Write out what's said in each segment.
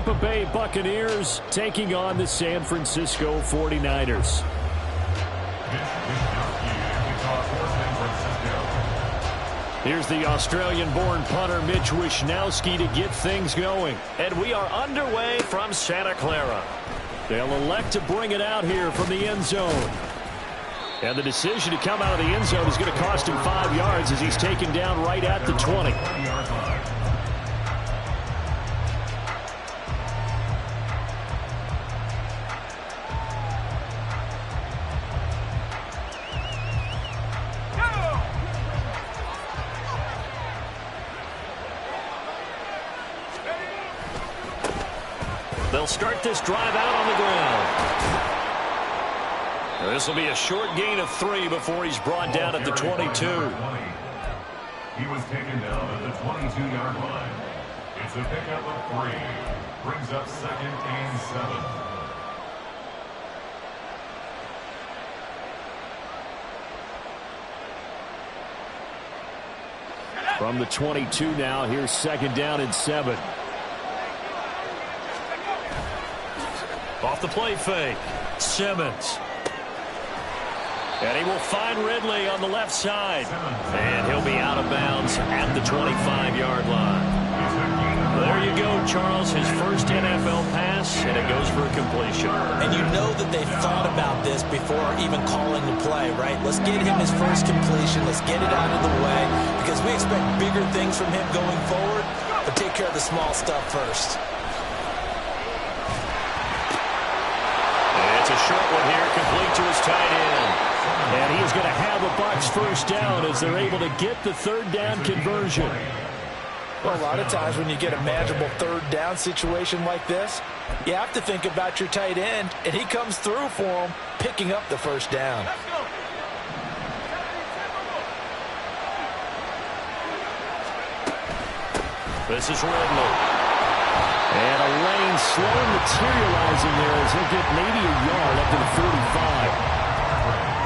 Tampa Bay Buccaneers taking on the San Francisco 49ers. Here's the Australian-born punter Mitch Wishnowsky to get things going. And we are underway from Santa Clara. They'll elect to bring it out here from the end zone. And the decision to come out of the end zone is going to cost him 5 yards as he's taken down right at the 20. They'll start this drive out on the ground. This will be a short gain of 3 before he's brought down at the 22. He was taken down at the 22-yard line. It's a pickup of 3. Brings up 2nd and 7. From the 22 now, here's 2nd down and 7. Off the play fake, Simmons. And he will find Ridley on the left side. And he'll be out of bounds at the 25-yard line. There you go, Charles. His first NFL pass, and it goes for a completion. And you know that they thought about this before even calling the play, right? Let's get him his first completion. Let's get it out of the way because we expect bigger things from him going forward. But take care of the small stuff first. It's a short one here, complete to his tight end. And he's going to have a Bucs first down as they're able to get the 3rd down conversion. Well, a lot of times when you get a manageable 3rd down situation like this, you have to think about your tight end, and he comes through for him, picking up the first down. This is Ridley. And a lane slow materializing there as he'll get maybe a yard up to the 45.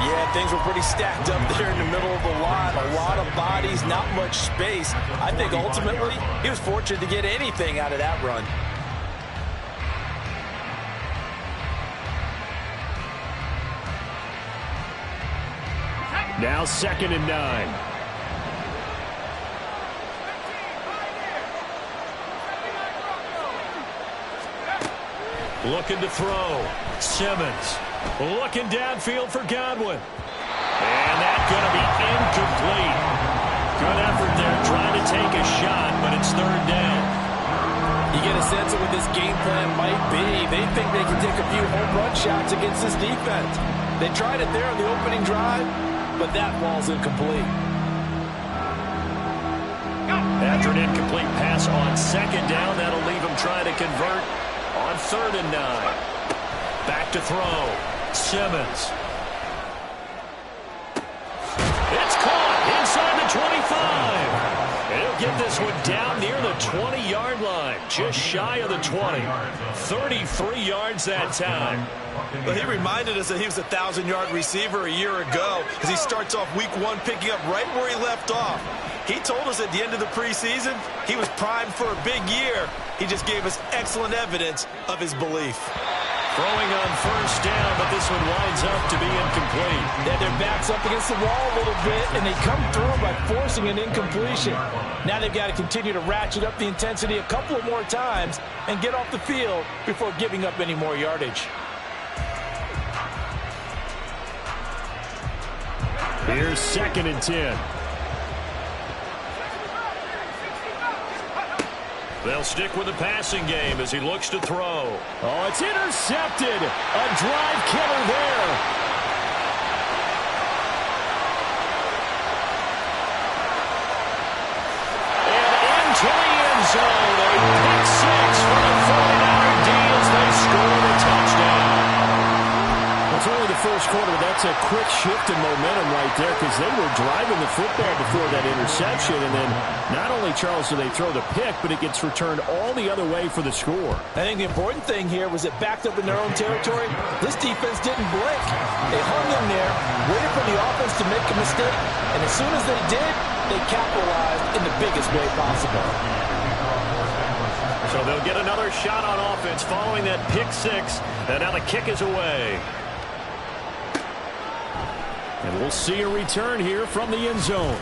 Yeah, things were pretty stacked up there in the middle of the line. A lot of bodies, not much space. I think ultimately he was fortunate to get anything out of that run. Now 2nd and 9. Looking to throw. Simmons. Looking downfield for Godwin. And that's going to be incomplete. Good effort there trying to take a shot, but it's 3rd down. You get a sense of what this game plan might be. They think they can take a few home run shots against this defense. They tried it there on the opening drive, but that ball's incomplete. After an incomplete pass on 2nd down, that'll leave him trying to convert on 3rd and 9. Back to throw. Simmons. It's caught inside the 25. And he'll get this one down near the 20-yard line. Just shy of the 20. 33 yards that time. But he reminded us that he was a 1,000-yard receiver a year ago as he starts off week 1 picking up right where he left off. He told us at the end of the preseason he was primed for a big year. He just gave us excellent evidence of his belief. Throwing on 1st down, but this one winds up to be incomplete. Yeah, their back's up against the wall a little bit, and they come through by forcing an incompletion. Now they've got to continue to ratchet up the intensity a couple of more times and get off the field before giving up any more yardage. Here's 2nd and 10. They'll stick with the passing game as he looks to throw. Oh, it's intercepted. A drive killer there. And into the end zone. A pick 6 for the 49er D as they score the touchdown. It's only the first quarter, but that's a quick shift in momentum right there because they were driving the football before that interception. And then not only, Charles, do they throw the pick, but it gets returned all the other way for the score. I think the important thing here was it backed up in their own territory. This defense didn't blink. They hung in there, waited for the offense to make a mistake, and as soon as they did, they capitalized in the biggest way possible. So they'll get another shot on offense following that pick six. And now the kick is away. And we'll see a return here from the end zone.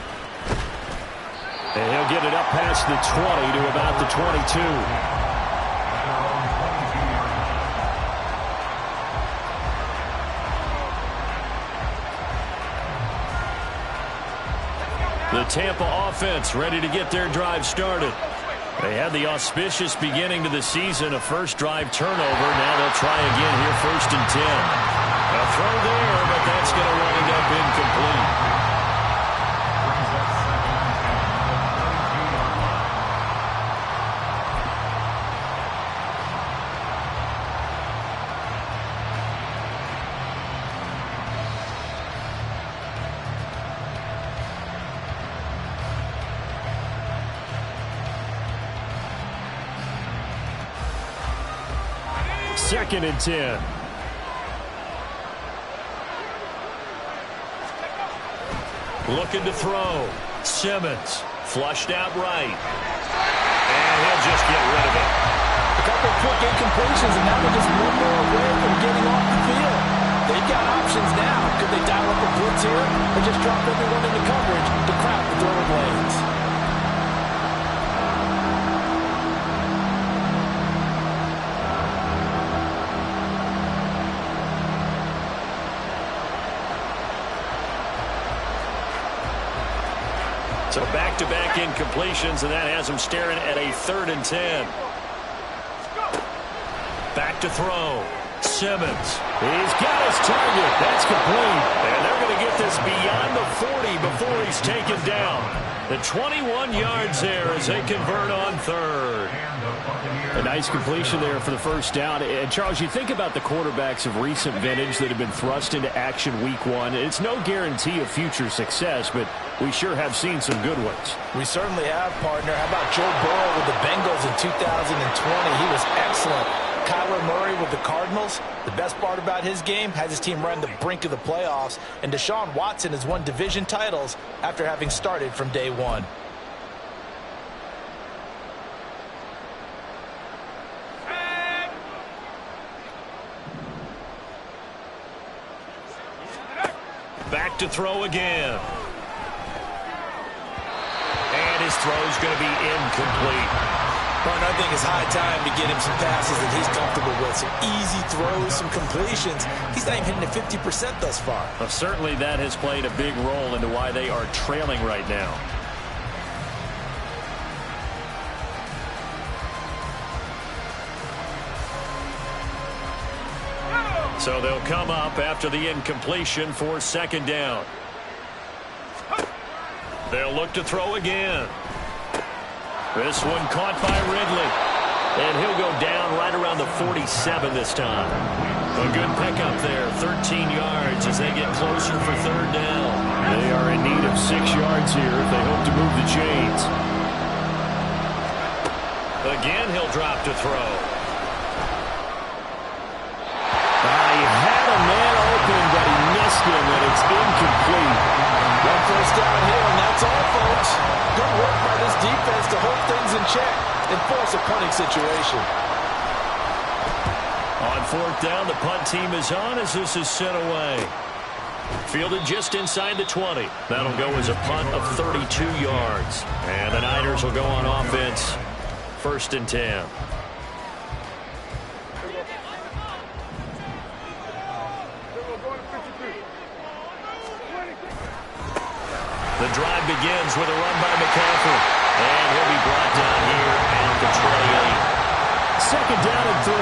And he'll get it up past the 20 to about the 22. The Tampa offense ready to get their drive started. They had the auspicious beginning to the season, a first drive turnover. Now they'll try again here, 1st and 10. A throw there, but that's going to wind up incomplete. Second and 10. Looking to throw. Simmons flushed out right. And he'll just get rid of it. A couple of quick incompletions, and now they're just one more away from getting off the field. They've got options now. Could they dial up a blitz here or just drop everyone into coverage to crowd the throwing lanes? So back-to-back incompletions, and that has them staring at a 3rd and 10. Back to throw. Simmons. He's got his target. That's complete. And they're going to get this beyond the 40 before he's taken down. The 21 yards there as they convert on 3rd. A nice completion there for the first down. And, Charles, you think about the quarterbacks of recent vintage that have been thrust into action week 1. It's no guarantee of future success, but we sure have seen some good ones. We certainly have, partner. How about Joe Burrow with the Bengals in 2020? He was excellent. Kyler Murray with the Cardinals. The best part about his game has his team right on the brink of the playoffs. And Deshaun Watson has won division titles after having started from day one. Back to throw again. And his throw's going to be incomplete. I think it's high time to get him some passes that he's comfortable with. Some easy throws, some completions. He's not even hitting at 50% thus far. Well, certainly that has played a big role into why they are trailing right now. So they'll come up after the incompletion for 2nd down. They'll look to throw again. This one caught by Ridley. And he'll go down right around the 47 this time. A good pickup there, 13 yards as they get closer for 3rd down. They are in need of 6 yards here if they hope to move the chains. Again, he'll drop to throw. He had a man open, but he missed him, and it's incomplete. One first down here, and that's all, folks. Good work by this defense to hold things in check and force a punting situation. On 4th down, the punt team is on as this is sent away. Fielded just inside the 20. That'll go as a punt of 32 yards. And the Niners will go on offense, 1st and 10. The drive begins with a run by McCaffrey. And he'll be brought down here at the 28. 2nd down and 3.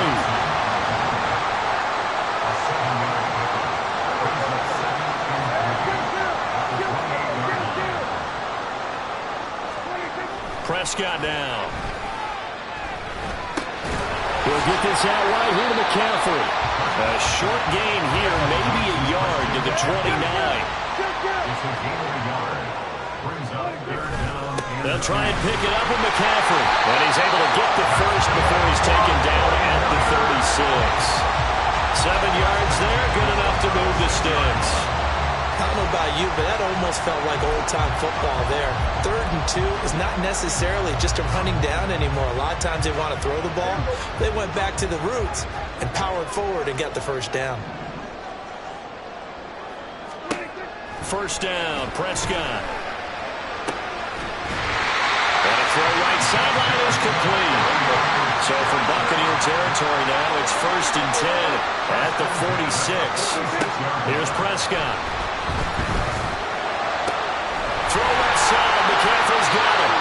Prescott now. We'll get this out right here to McCaffrey. A short gain here, maybe a yard to the 29. They'll try and pick it up with McCaffrey. And he's able to get the first before he's taken down at the 36. 7 yards there, good enough to move the sticks. How know about you, but that almost felt like old-time football there. 3rd and 2 is not necessarily just a running down anymore. A lot of times they want to throw the ball. They went back to the roots and powered forward and got the first down. First down, Prescott. And a throw right sideline is complete. So from Buccaneer territory now, it's 1st and 10 at the 46. Here's Prescott. Throw left side. McCaffrey's got it.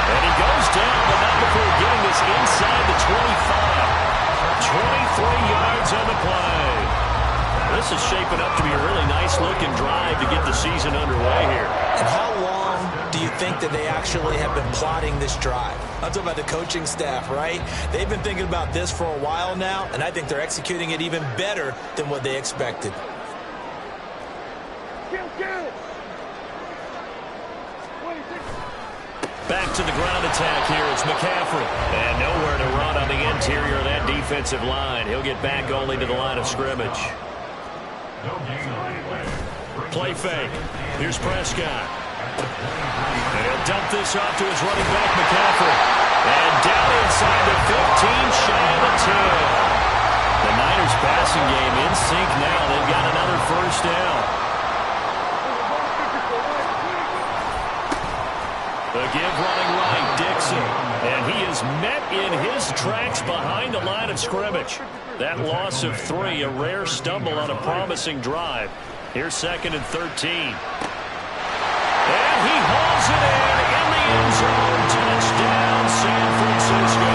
And he goes down, but not before getting this inside the 25. 23 yards on the play. This is shaping up to be a really nice-looking drive to get the season underway here. And how long do you think that they actually have been plotting this drive? I'm talking about the coaching staff, right? They've been thinking about this for a while now, and I think they're executing it even better than what they expected. Back to the ground attack here. It's McCaffrey. And nowhere to run on the interior of that defensive line. He'll get back only to the line of scrimmage. Play fake. Here's Prescott. And he'll dump this off to his running back, McCaffrey. And down inside the 15, shy of the 10. The Niners passing game in sync now. They've got another first down. The give running right, Dixon. And he is met in his tracks behind the line of scrimmage. That loss of 3, a rare stumble on a promising drive. Here's 2nd and 13. And he hauls it in the end zone. Touchdown, San Francisco.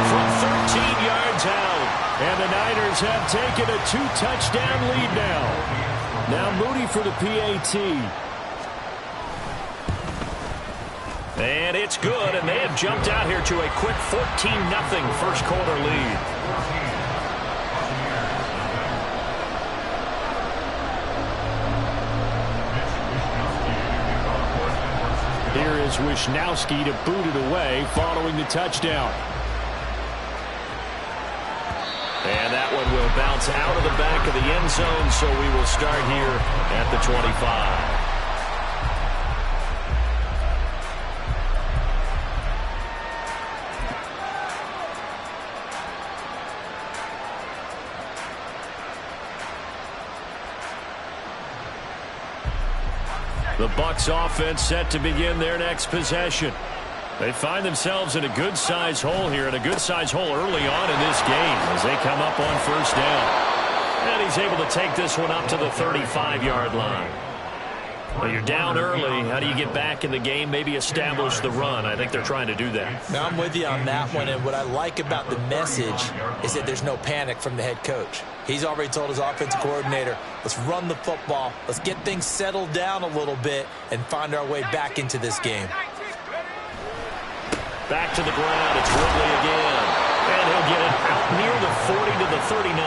From 13 yards out. And the Niners have taken a 2-touchdown lead now. Now Moody for the PAT. And it's good, and they have jumped out here to a quick 14-0 first quarter lead. Here is Wisnowski to boot it away following the touchdown. And that one will bounce out of the back of the end zone, so we will start here at the 25. The Bucs offense set to begin their next possession. They find themselves in a good-sized hole here, and a good-sized hole early on in this game as they come up on first down. And he's able to take this one up to the 35-yard line. Well, you're down early. How do you get back in the game, maybe establish the run? I think they're trying to do that. Now, I'm with you on that one, and what I like about the message is that there's no panic from the head coach. He's already told his offensive coordinator, let's run the football, let's get things settled down a little bit and find our way back into this game. Back to the ground, it's Ridley again. And he'll get it out near the 40 to the 39.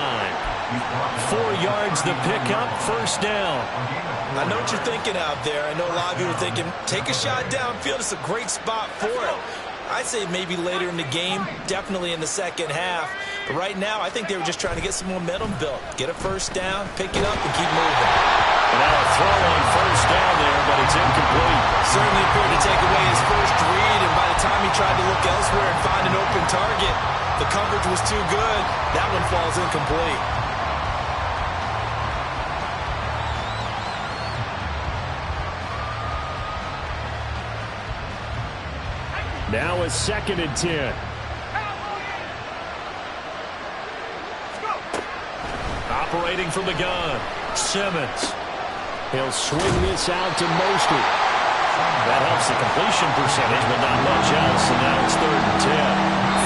4 yards the pickup, first down. I know what you're thinking out there. I know a lot of you are thinking, take a shot downfield. It's a great spot for it. I'd say maybe later in the game, definitely in the second half. But right now, I think they were just trying to get some momentum built. Get a first down, pick it up, and keep moving. And now a throw on first down there, but it's incomplete. Certainly appeared to take away his first read, and by the time he tried to look elsewhere and find an open target, the coverage was too good. That one falls incomplete. Now a 2nd and 10. Operating from the gun, Simmons. He'll swing this out to Mostert. That helps the completion percentage, but not much else. And now it's 3rd and 10.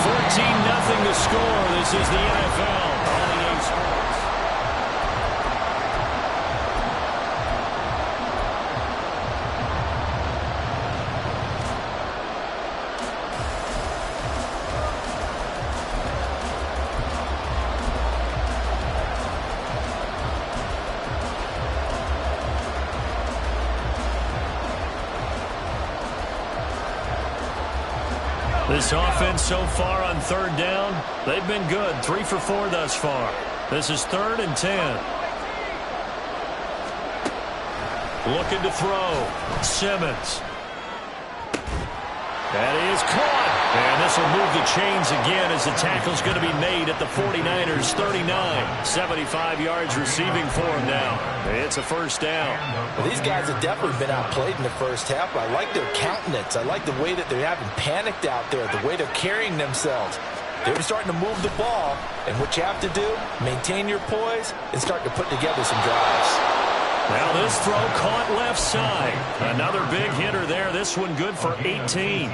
14-0 to score. This is the NFL on the A Sports. This offense so far on 3rd down, they've been good. 3 for 4 thus far. This is 3rd and 10. Looking to throw. Simmons. That is caught. And this will move the chains again as the tackle's going to be made at the 49ers 39. 75 yards receiving for him now. It's a first down. Well, these guys have definitely been outplayed in the first half. I like their countenance. I like the way that they haven't panicked out there, the way they're carrying themselves. They're starting to move the ball, and what you have to do, maintain your poise and start to put together some drives. Now this throw caught left side. Another big hitter there. This one good for 18.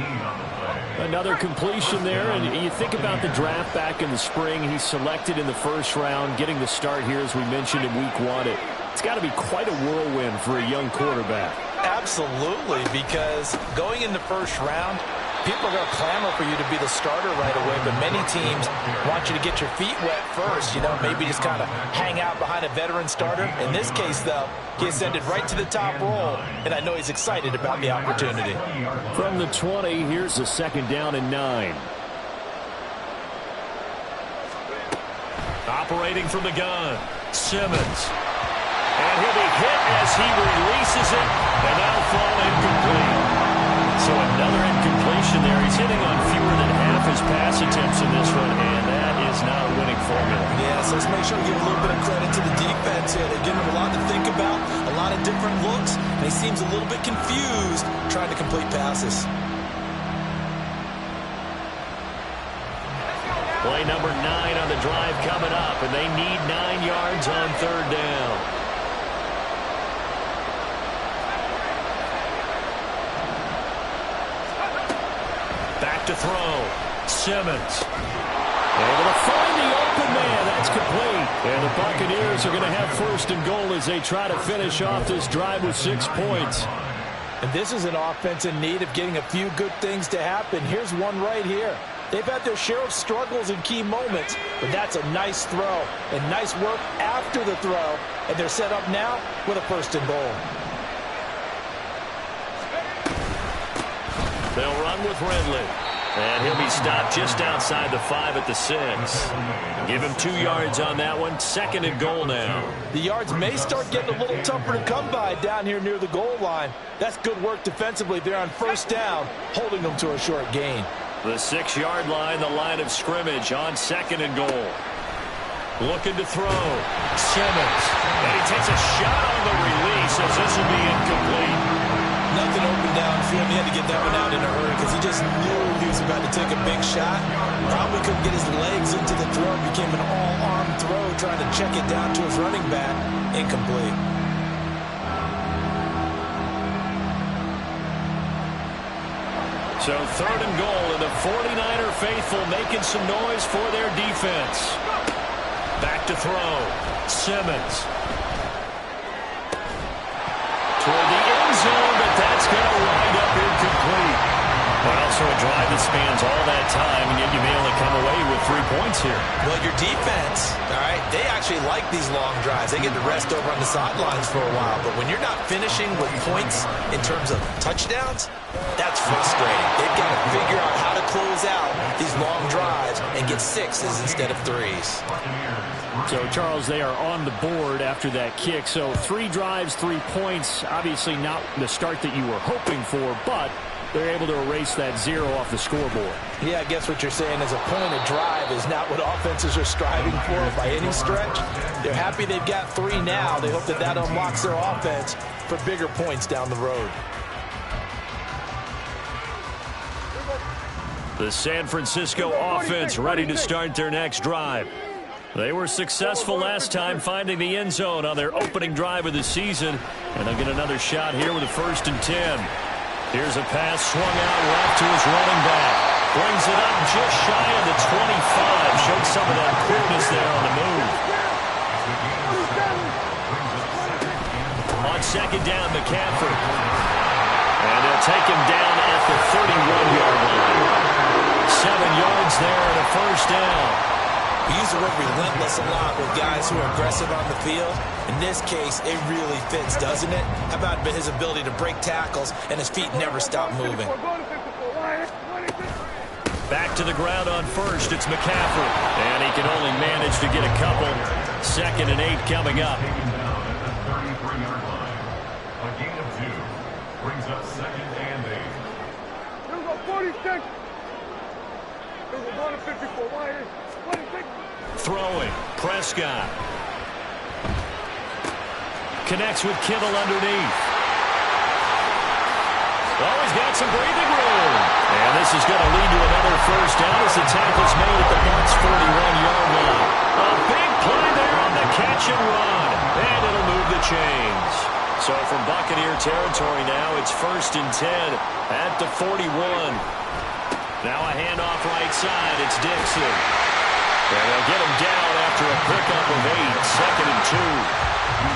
Another completion there, and you think about the draft back in the spring. He's selected in the first round, getting the start here, as we mentioned, in week 1. It's got to be quite a whirlwind for a young quarterback. Absolutely, because going in the first round, people are going to clamor for you to be the starter right away, but many teams want you to get your feet wet first, maybe just kind of hang out behind a veteran starter. In this case, though, he ascended right to the top role, and I know he's excited about the opportunity. From the 20, here's a second down and 9. Operating from the gun, Simmons. And he'll be hit as he releases it, and that'll fall incomplete. So another incompletion there. He's hitting on fewer than half his pass attempts in this one, and that is not a winning formula. Yeah, so let's make sure we give a little bit of credit to the defense here. They're giving him a lot to think about, a lot of different looks, and he seems a little bit confused trying to complete passes. Play number 9 on the drive coming up, and they need 9 yards on third down. To throw. Simmons. Able to find the open man. That's complete. And the Buccaneers are going to have first and goal as they try to finish off this drive with 6 points. And this is an offense in need of getting a few good things to happen. Here's one right here. They've had their share of struggles in key moments, but that's a nice throw and nice work after the throw. And they're set up now with a first and goal. They'll run with Ridley. And he'll be stopped just outside the 5 at the 6. Give him 2 yards on that one. Second and goal now. The yards may start getting a little tougher to come by down here near the goal line. That's good work defensively. They're on first down, holding them to a short gain. The 6-yard line, the line of scrimmage on second and goal. Looking to throw. Simmons. And he takes a shot on the release as this will be incomplete. Nothing open downfield. He had to get that one out in a hurry because he just knew he was about to take a big shot. Probably couldn't get his legs into the throw. Became an all-arm throw, trying to check it down to his running back. Incomplete. So third and goal, and the 49er faithful making some noise for their defense. Back to throw. Simmons. Toward the end zone, but that's going to wind up incomplete. Well, so a drive that spans all that time, and yet you may only come away with 3 points here. Well, your defense, all right, they actually like these long drives. They get to rest over on the sidelines for a while. But when you're not finishing with points in terms of touchdowns, that's frustrating. They've got to figure out how to close out these long drives and get 6s instead of 3s. So, Charles, they are on the board after that kick. So 3 drives, 3 points. Obviously not the start that you were hoping for, but they're able to erase that 0 off the scoreboard. Yeah, I guess what you're saying is a point of drive is not what offenses are striving for by any stretch. They're happy they've got 3 now. They hope that that unlocks their offense for bigger points down the road. The San Francisco offense ready to start their next drive. They were successful last time finding the end zone on their opening drive of the season, and they'll get another shot here with a 1st and 10. Here's a pass swung out left to his running back. Brings it up just shy of the 25. Showed some of that quickness there on the move. On second down, McCaffrey. And they'll take him down at the 31-yard line. 7 yards there and a first down. We use the word relentless a lot with guys who are aggressive on the field. In this case, it really fits, doesn't it? How about his ability to break tackles and his feet never stop moving? Back to the ground on first. It's McCaffrey. And he can only manage to get a couple. 2nd and 8 coming up. A gain of 2. Brings up 2nd and 8. Here we go, 46. Here we go, going to 54. 26. Throwing. Prescott. Connects with Kittle underneath. Oh, he's got some breathing room. And this is going to lead to another first down as the tackle's made at the Bucs' 41-yard line. A big play there on the catch and run. And it'll move the chains. So from Buccaneer territory now, it's 1st and 10 at the 41. Now a handoff right side. It's Dixon. And they'll get him down after a pickup of 8. 2nd and 2.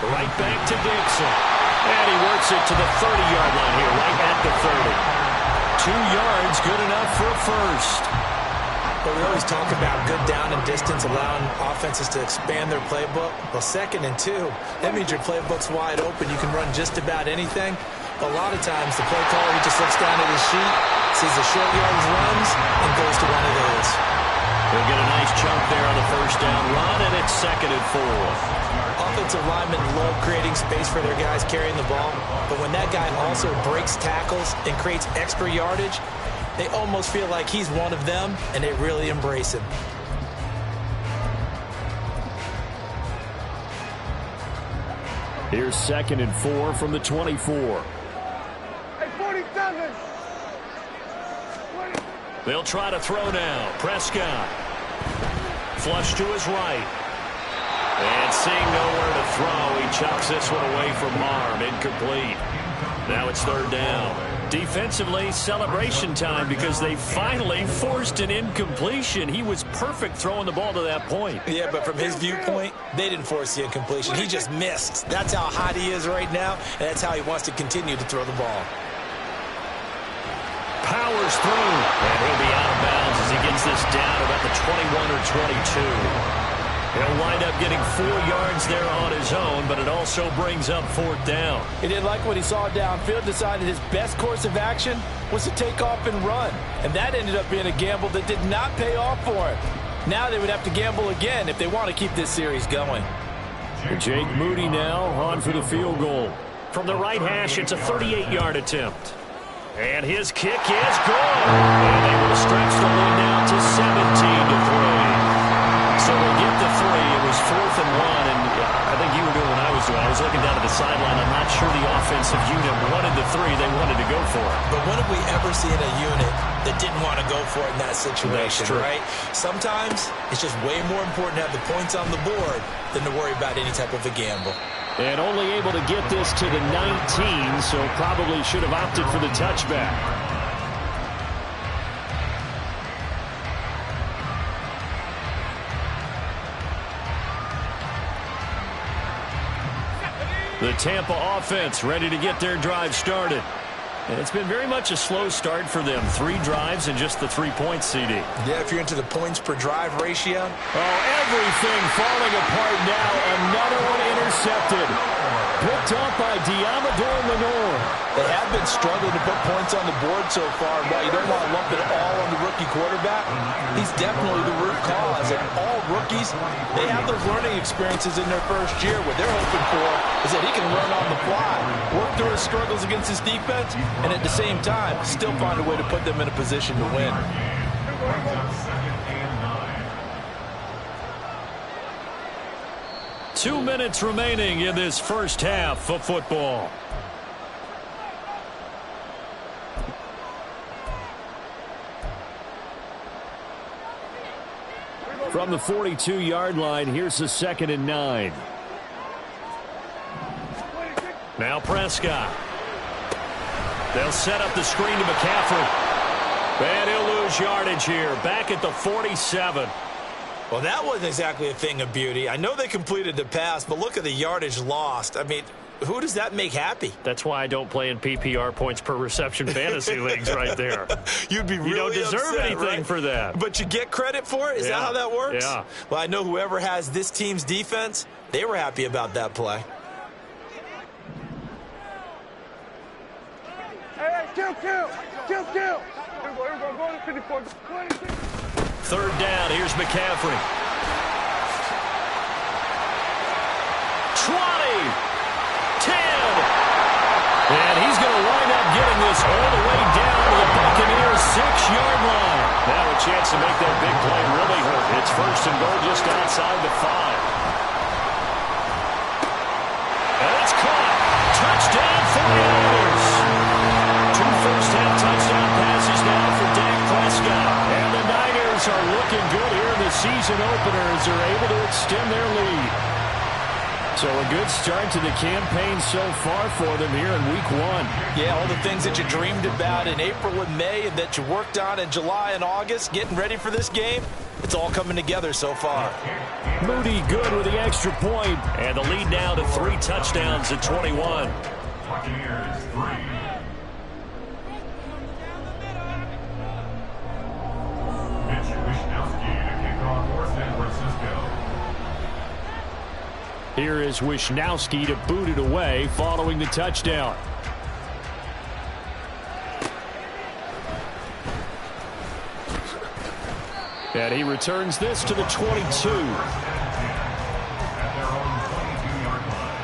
Right back to Dixon. And he works it to the 30-yard line here, right at the 30. 2 yards, good enough for a first. But we always talk about good down and distance, allowing offenses to expand their playbook. Well, 2nd and 2, that means your playbook's wide open. You can run just about anything. But a lot of times, the play caller, he just looks down at his sheet, sees the short yardage runs, and goes to one of those. They'll get a nice chunk there on the first down run, and it's 2nd and 4. Offensive linemen love creating space for their guys carrying the ball, but when that guy also breaks tackles and creates extra yardage, they almost feel like he's one of them, and they really embrace him. Here's 2nd and 4 from the 24. Hey, 47. 20. They'll try to throw now. Prescott. Flush to his right. And seeing nowhere to throw, he chucks this one away from Marm. Incomplete. Now it's 3rd down. Defensively, celebration time because they finally forced an incompletion. He was perfect throwing the ball to that point. Yeah, but from his viewpoint, they didn't force the incompletion. He just missed. That's how hot he is right now, and that's how he wants to continue to throw the ball. Powers through, and he'll be out of bounds as he gets this down about the 21 or 22. He'll wind up getting 4 yards there on his own, but it also brings up 4th down. He didn't like what he saw downfield, decided his best course of action was to take off and run. And that ended up being a gamble that did not pay off for him. Now they would have to gamble again if they want to keep this series going. Jake Moody now on for the field goal. From the right hash, it's a 38-yard attempt. And his kick is good. And they will stretch the lead now to 17-3. So we'll get the 3. It was 4th and 1, and I think you were doing what I was doing. I was looking down at the sideline. I'm not sure the offensive unit wanted the 3. They wanted to go for it. But when have we ever seen a unit that didn't want to go for it in that situation, right? Sometimes it's just way more important to have the points on the board than to worry about any type of a gamble. And only able to get this to the 19, so probably should have opted for the touchback. The Tampa offense ready to get their drive started. And it's been very much a slow start for them. 3 drives and just the 3 points, CD. Yeah, if you're into the points per drive ratio. Oh, everything falling apart now. Another one intercepted. Picked up by Diamador Lenore. They have been struggling to put points on the board so far. While you don't want to lump it all on the rookie quarterback, he's definitely the root cause. And all rookies, they have those learning experiences in their first year. What they're hoping for is that he can run on the fly, work through his struggles against his defense, and at the same time, still find a way to put them in a position to win. 2 minutes remaining in this first half of football. From the 42-yard line, here's the 2nd and 9. Now Prescott. They'll set up the screen to McCaffrey. And he'll lose yardage here. Back at the 47. Well, that wasn't exactly a thing of beauty. I know they completed the pass, but look at the yardage lost. I mean, who does that make happy? That's why I don't play in PPR points per reception fantasy leagues right there. You'd be really You don't deserve upset, anything right? for that. But you get credit for it? Is that how that works? Yeah. Well, I know whoever has this team's defense, they were happy about that play. Hey, kill. Here we go, go to 54. 26. 3rd down, here's McCaffrey. And he's going to wind up getting this all the way down to the Buccaneers' 6-yard line. Now a chance to make that big play really hurt. It's first and goal just outside the 5. And it's caught. Touchdown 49ers. 2 first-half touchdown passes now for Dak Prescott. And the Niners are looking good here in the season opener as they're able to extend their lead. So a good start to the campaign so far for them here in week 1. Yeah, all the things that you dreamed about in April and May and that you worked on in July and August, getting ready for this game, it's all coming together so far. Moody good with the extra point. And the lead now to 3 touchdowns at 21. Buccaneers 3. Mitch Wishnowsky to kick off for San Francisco. Here is Wishnowsky to boot it away following the touchdown. And he returns this to the 22. At their own 22-yard line.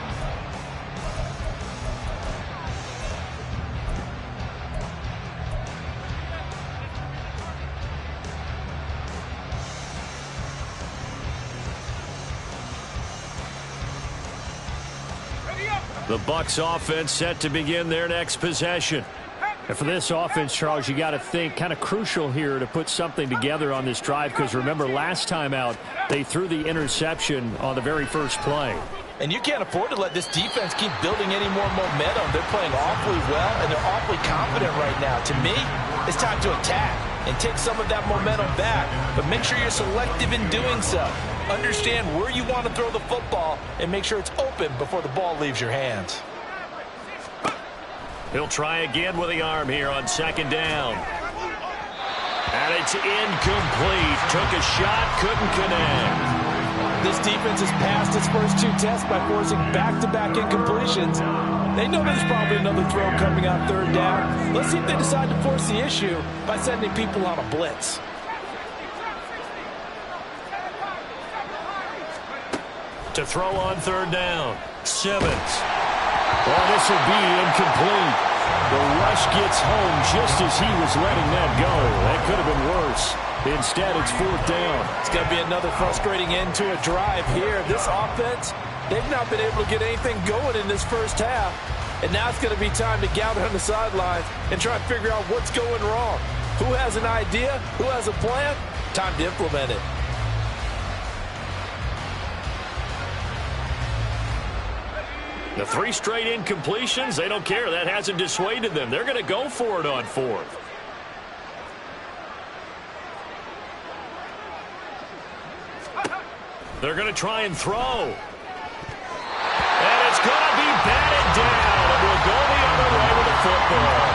The Bucs offense set to begin their next possession. And for this offense, Charles, you got to think kind of crucial here to put something together on this drive, because remember last time out they threw the interception on the very first play. And you can't afford to let this defense keep building any more momentum. They're playing awfully well, and they're awfully confident right now. To me, it's time to attack and take some of that momentum back, but make sure you're selective in doing so. Understand where you want to throw the football and make sure it's open before the ball leaves your hands. He'll try again with the arm here on 2nd down. And it's incomplete. Took a shot, couldn't connect. This defense has passed its first 2 tests by forcing back-to-back incompletions. They know there's probably another throw coming on 3rd down. Let's see if they decide to force the issue by sending people on a blitz. To throw on 3rd down. Simmons. Well, this will be incomplete. The rush gets home just as he was letting that go. That could have been worse. Instead, it's 4th down. It's going to be another frustrating end to a drive here. This offense, they've not been able to get anything going in this first half. And now it's going to be time to gather on the sidelines and try and figure out what's going wrong. Who has an idea? Who has a plan? Time to implement it. The 3 straight incompletions, they don't care. That hasn't dissuaded them. They're going to go for it on 4th. They're going to try and throw. And it's going to be batted down. And we'll go the other way with the football.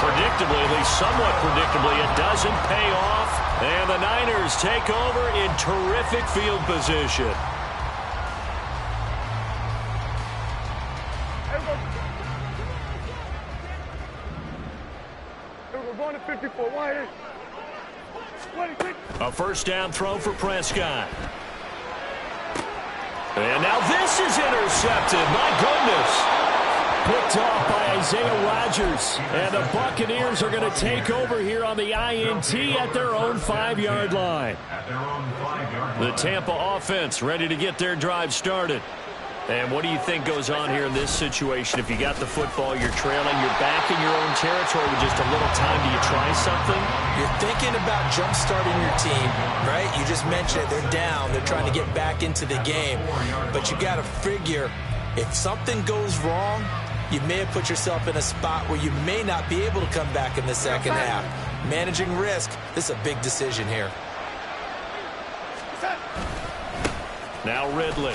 Predictably, at least somewhat predictably, it doesn't pay off. And the Niners take over in terrific field position. We're going to 54. Why? A 1st down throw for Prescott. And now this is intercepted. My goodness. Picked off by Isaiah Rodgers. And the Buccaneers are going to take over here on the INT at their own 5-yard line. The Tampa offense ready to get their drive started. And what do you think goes on here in this situation? If you got the football, you're trailing, you're back in your own territory with just a little time. Do you try something? You're thinking about jump-starting your team, right? You just mentioned it. They're down. They're trying to get back into the game. But you got to figure If something goes wrong, you may have put yourself in a spot where you may not be able to come back in the second half. Managing risk, this is a big decision here. Now Ridley.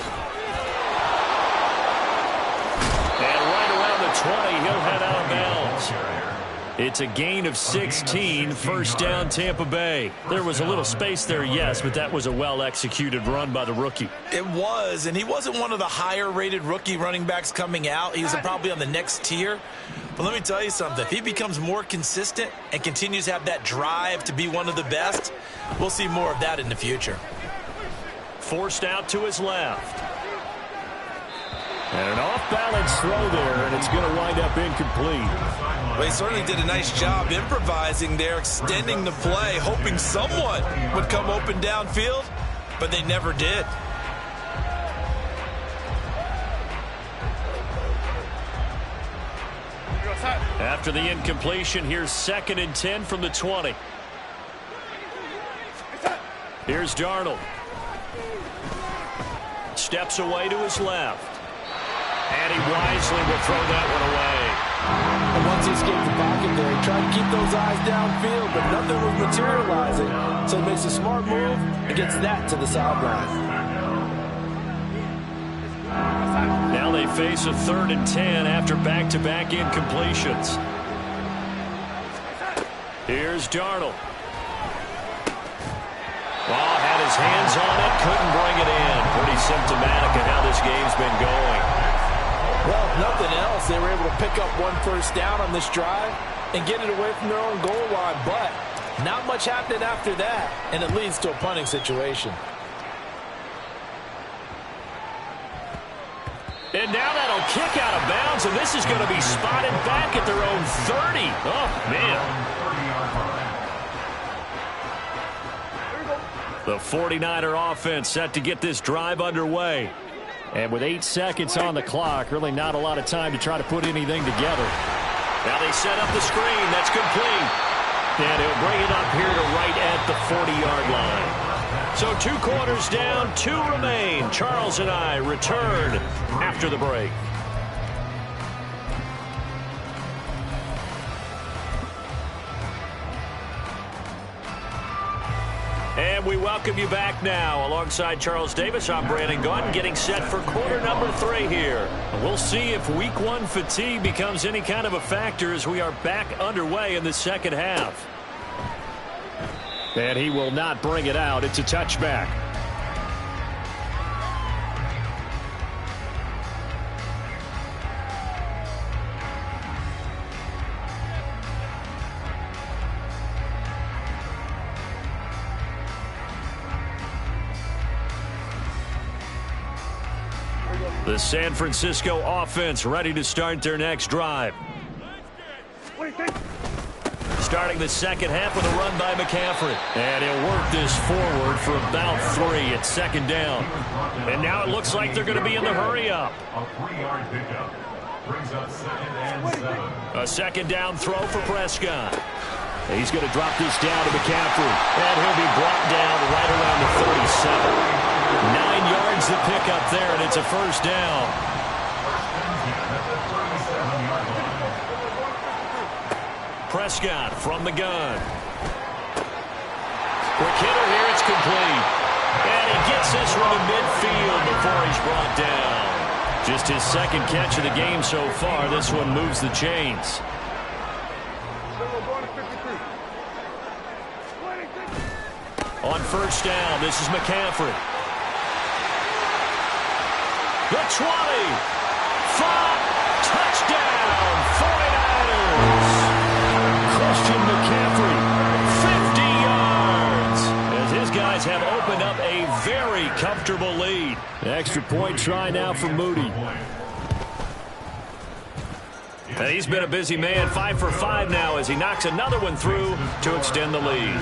And right around the 20, he'll head out of bounds. It's a gain of 16, first down Tampa Bay. There was a little space there, yes, but that was a well-executed run by the rookie. It was, and he wasn't one of the higher-rated rookie running backs coming out. He was probably on the next tier. But let me tell you something. If he becomes more consistent and continues to have that drive to be one of the best, we'll see more of that in the future. Forced out to his left. And an off-balance throw there, and it's going to wind up incomplete. Well, he certainly did a nice job improvising there, extending the play, hoping someone would come open downfield, but they never did. After the incompletion, here's 2nd and 10 from the 20. Here's Darnold. Steps away to his left. And he wisely will throw that one away. And once he escaped the pocket there, he tried to keep those eyes downfield, but nothing was materializing. So he makes a smart move and gets that to the sideline. Now they face a 3rd and 10 after back-to-back incompletions. Here's Darnold. Well, had his hands on it, couldn't bring it in. Pretty symptomatic of how this game's been going. Well, if nothing else, they were able to pick up one first down on this drive and get it away from their own goal line. But not much happened after that, and it leads to a punting situation. And now that'll kick out of bounds, and this is going to be spotted back at their own 30. Oh, man. The 49er offense set to get this drive underway. And with 8 seconds on the clock, really not a lot of time to try to put anything together. Now they set up the screen. That's complete. And he'll bring it up here to right at the 40-yard line. So 2 quarters down, 2 remain. Charles and I return after the break. And we welcome you back now. Alongside Charles Davis, I'm Brandon Gaudin, getting set for quarter number 3 here. We'll see if week 1 fatigue becomes any kind of a factor as we are back underway in the second half. And he will not bring it out. It's a touchback. The San Francisco offense ready to start their next drive. Starting the second half with a run by McCaffrey. And he'll work this forward for about 3 at 2nd down. And now it looks like they're going to be in the hurry-up. A 3-yard pickup brings up 2nd and 7. A 2nd down throw for Prescott. He's going to drop this down to McCaffrey. And he'll be brought down right around the 37. 9 yards to pick up there, and it's a first down. Prescott from the gun. Quick hitter here, it's complete. And he gets this one to midfield before he's brought down. Just his 2nd catch of the game so far. This one moves the chains. On first down, this is McCaffrey. The 20. 5. Touchdown. 49ers. Christian McCaffrey. 50 yards. As his guys have opened up a very comfortable lead. Extra point try now for Moody. And he's been a busy man. 5 for 5 now as he knocks another one through to extend the lead.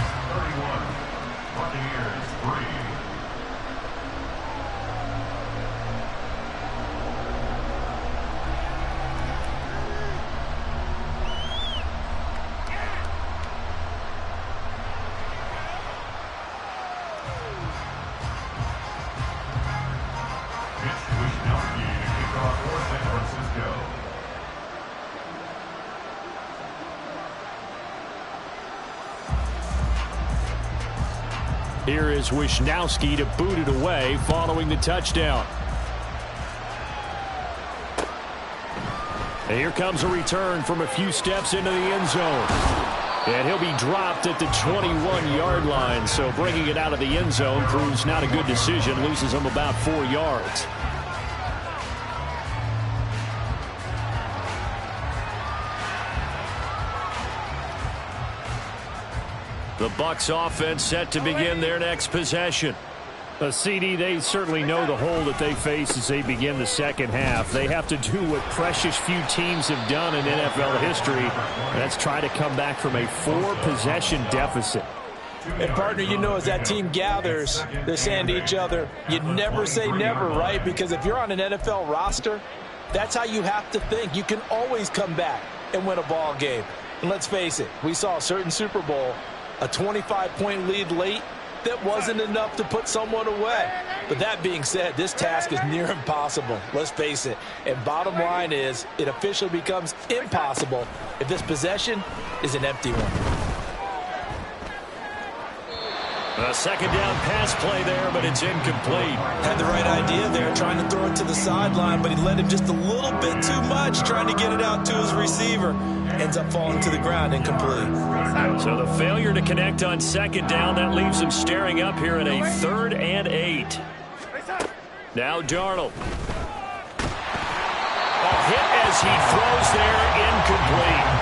Here is Wisnowski to boot it away following the touchdown. And here comes a return from a few steps into the end zone. And he'll be dropped at the 21-yard line. So bringing it out of the end zone proves not a good decision. Loses him about 4 yards. The Bucs offense set to begin their next possession. CD, they certainly know the hole that they face as they begin the second half. They have to do what precious few teams have done in NFL history, and that's try to come back from a 4-possession deficit. And, partner, you know, as that team gathers, they're saying to each other, you never say never, right? Because if you're on an NFL roster, that's how you have to think. You can always come back and win a ball game. And let's face it, we saw a certain Super Bowl, a 25-point lead late, that wasn't enough to put someone away. But that being said, this task is near impossible. Let's face it. And bottom line is, it officially becomes impossible if this possession is an empty one. A second down pass play there, but it's incomplete. Had the right idea there, trying to throw it to the sideline, but he led him just a little bit too much, trying to get it out to his receiver. Ends up falling to the ground, incomplete. So the failure to connect on second down, that leaves him staring up here in a 3rd and 8. Now Darnold. A hit as he throws there, incomplete.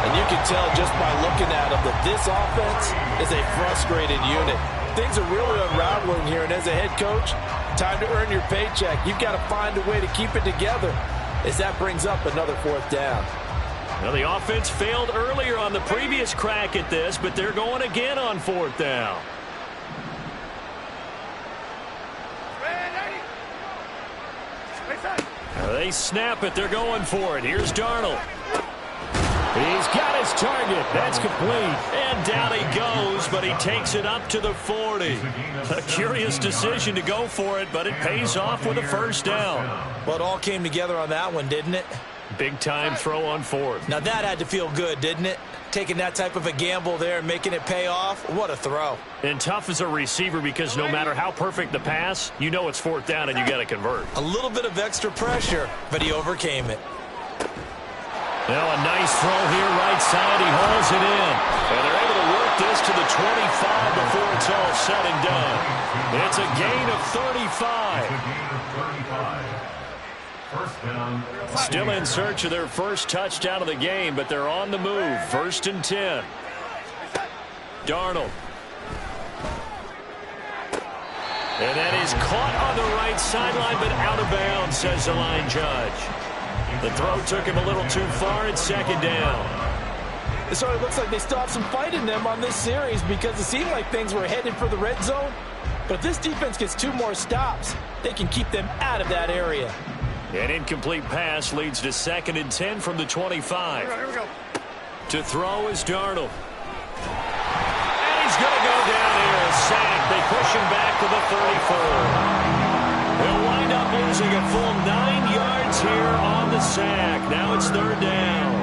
And you can tell just by looking at him that this offense is a frustrated unit. Things are really unraveling here, and as a head coach, time to earn your paycheck. You've got to find a way to keep it together as that brings up another 4th down. Well, the offense failed earlier on the previous crack at this, but they're going again on 4th down. They snap it. They're going for it. Here's Darnold. He's got his target. That's complete. And down he goes, but he takes it up to the 40. A curious decision to go for it, but it pays off with a 1st down. Well, it all came together on that one, didn't it? Big-time throw on 4th. Now that had to feel good, didn't it? Taking that type of a gamble there and making it pay off. What a throw. And tough as a receiver because no matter how perfect the pass, you know it's 4th down and you got to convert. A little bit of extra pressure, but he overcame it. Now a nice throw here, right side. He hauls it in. And they're able to work this to the 25 before it's all said and done. It's a gain of 35. Still in search of their first touchdown of the game, but they're on the move. 1st and 10. Darnold. And that is caught on the right sideline, but out of bounds, says the line judge. The throw took him a little too far. It's 2nd down. So it looks like they still have some fight in them on this series because it seemed like things were headed for the red zone. But if this defense gets 2 more stops, they can keep them out of that area. An incomplete pass leads to 2nd and 10 from the 25. Here we go. To throw is Darnold. And he's going to go down here. A sack. They push him back to the 34. They'll wind up losing a full 9 yards here on the sack. Now it's 3rd down.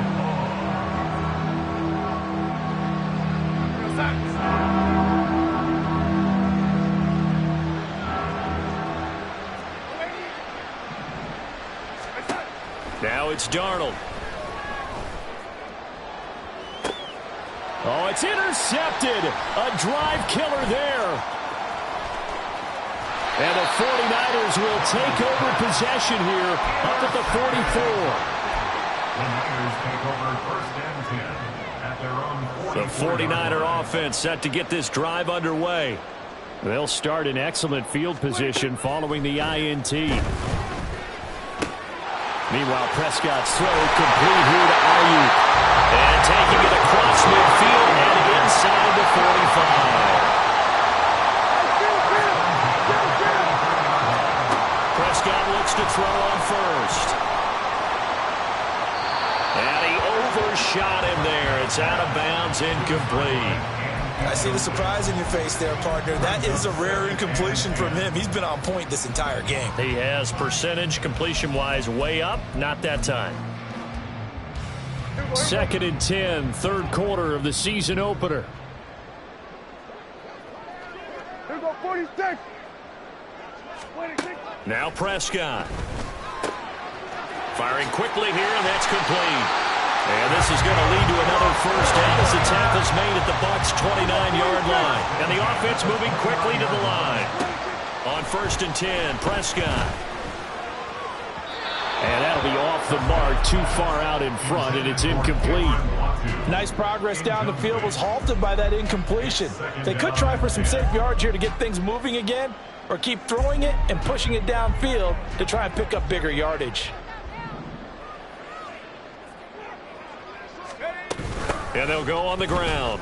Now it's Darnold. Oh, it's intercepted. A drive killer there. And the 49ers will take over possession here up at the 44. The 49er offense set to get this drive underway. They'll start in excellent field position following the INT. Meanwhile, Prescott's throw complete here to Ayuk. And taking it across midfield and inside the 45. Prescott looks to throw on 1st. And he overshot him there. It's out of bounds, incomplete. I see the surprise in your face there, partner. That is a rare incompletion from him. He's been on point this entire game. He has percentage completion-wise way up. Not that time. 2nd and 10, 3rd quarter of the season opener. Here go 46. Now Prescott. Firing quickly here, and that's complete. And this is going to lead to another first down as the tackle's made at the Bucs' 29-yard line. And the offense moving quickly to the line. On 1st and 10, Prescott. And that'll be off the mark, too far out in front, and it's incomplete. Nice progress down the field, was halted by that incompletion. They could try for some safe yards here to get things moving again, or keep throwing it and pushing it downfield to try and pick up bigger yardage. And they'll go on the ground.